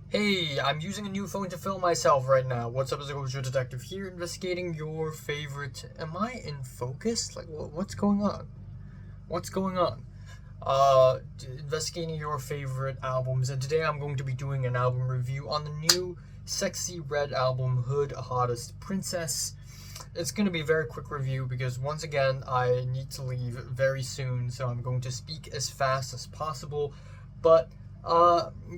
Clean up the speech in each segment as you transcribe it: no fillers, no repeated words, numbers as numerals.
Hey, I'm using a new phone to film myself right now. What's up, it's Gojo Detective here, investigating your favorite. Am I in focus? Like, what's going on? What's going on? Investigating your favorite albums, and today I'm going to be doing an album review on the new Sexyy Red album, Hood Hottest Princess. It's going to be a very quick review because, once again, I need to leave very soon, so I'm going to speak as fast as possible. But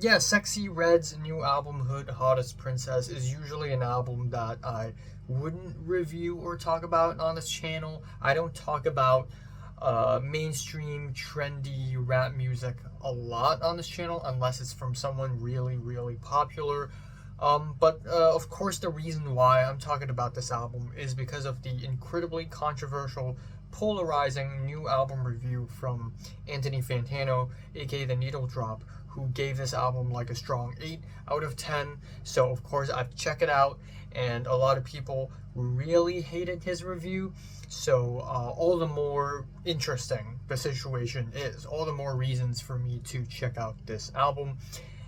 yeah, Sexyy Red's new album, Hood Hottest Princess, is usually an album that I wouldn't review or talk about on this channel. I don't talk about mainstream, trendy rap music a lot on this channel unless it's from someone really, really popular. But of course, the reason why I'm talking about this album is because of the incredibly controversial, polarizing new album review from Anthony Fantano, aka The Needle Drop, who gave this album like a strong 8 out of 10. So, of course, I've checked it out, and a lot of people really hated his review. So, all the more interesting the situation is, all the more reasons for me to check out this album.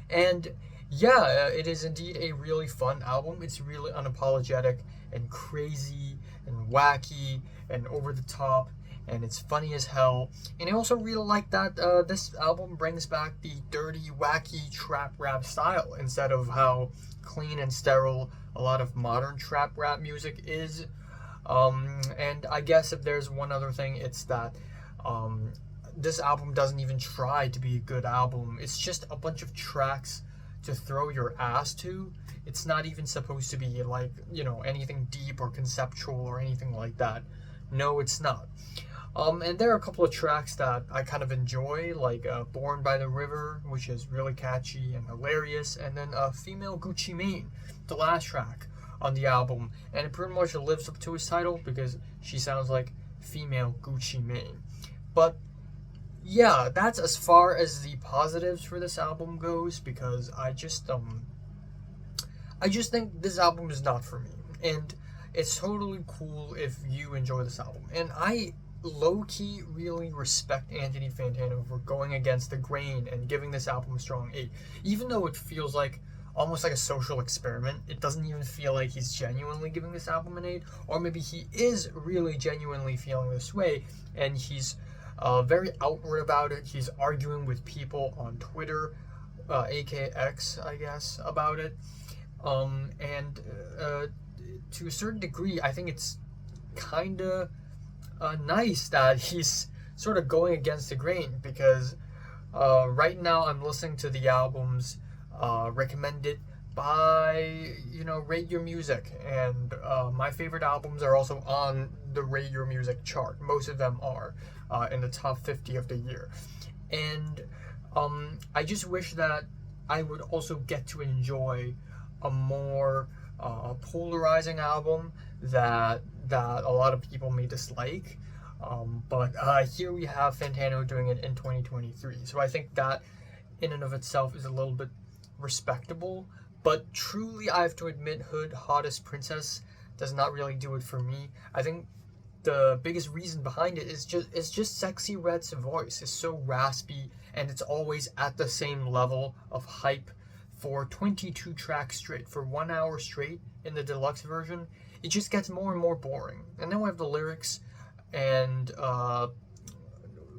And yeah, it is indeed a really fun album. It's really unapologetic and crazy and wacky and over the top, and it's funny as hell. And I also really like that this album brings back the dirty, wacky trap rap style instead of how clean and sterile a lot of modern trap rap music is. And I guess if there's one other thing, it's that this album doesn't even try to be a good album. It's just a bunch of tracks to throw your ass to. It's not even supposed to be like, anything deep or conceptual or anything like that. No, it's not. And there are a couple of tracks that I kind of enjoy, like Born by the River, which is really catchy and hilarious, and then Female Gucci Mane, the last track on the album. And it pretty much lives up to its title because she sounds like Female Gucci Mane. But yeah, that's as far as the positives for this album goes, because I just think this album is not for me. And it's totally cool if you enjoy this album. And I low-key really respect Anthony Fantano for going against the grain and giving this album a strong 8. Even though it feels like almost like a social experiment, it doesn't even feel like he's genuinely giving this album an 8. Or maybe he is really genuinely feeling this way, and he's very outward about it. He's arguing with people on Twitter, AKX, I guess, about it. And to a certain degree, I think it's kind of nice that he's sort of going against the grain, because right now I'm listening to the albums recommended by Rate Your Music, and my favorite albums are also on the Rate Your Music chart. Most of them are in the top 50 of the year, and I just wish that I would also get to enjoy a more polarizing album that a lot of people may dislike. But here we have Fantano doing it in 2023, so I think that in and of itself is a little bit respectable. But truly, I have to admit, Hood Hottest Princess does not really do it for me. I think the biggest reason behind it is just Sexyy Red's voice is so raspy, and it's always at the same level of hype for 22 tracks straight, for 1 hour straight in the deluxe version. It just gets more and more boring. And then we have the lyrics, and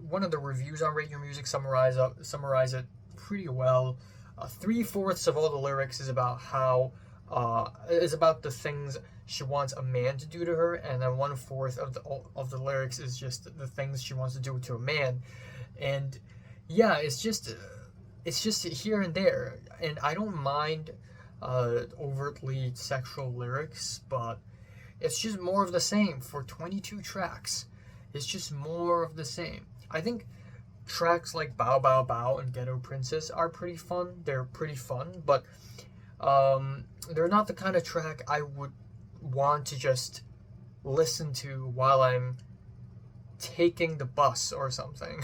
one of the reviews on Rate Your Music summarize it pretty well. 3/4 of all the lyrics is about how is about the things she wants a man to do to her, and then 1/4 of the lyrics is just the things she wants to do to a man. And yeah, it's just here and there, and I don't mind overtly sexual lyrics, but it's just more of the same for 22 tracks. It's just more of the same. I think tracks like Bow Bow Bow and Ghetto Princess are pretty fun. They're pretty fun, but they're not the kind of track I would want to just listen to while I'm taking the bus or something,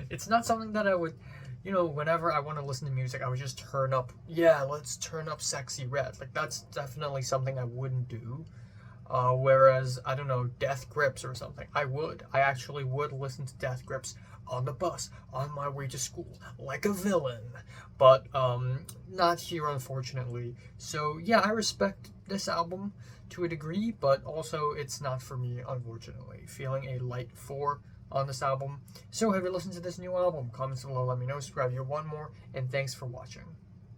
It's not something that I would, whenever I want to listen to music, I would just turn up, let's turn up Sexyy Red. Like, that's definitely something I wouldn't do. Whereas, I don't know, Death Grips or something, I actually would listen to Death Grips on the bus, on my way to school, like a villain. But, not here, unfortunately. So, yeah, I respect this album to a degree, but also it's not for me, unfortunately. Feeling a light 4 on this album. So, have you listened to this new album? Comments below, let me know. Subscribe if you want more, and thanks for watching.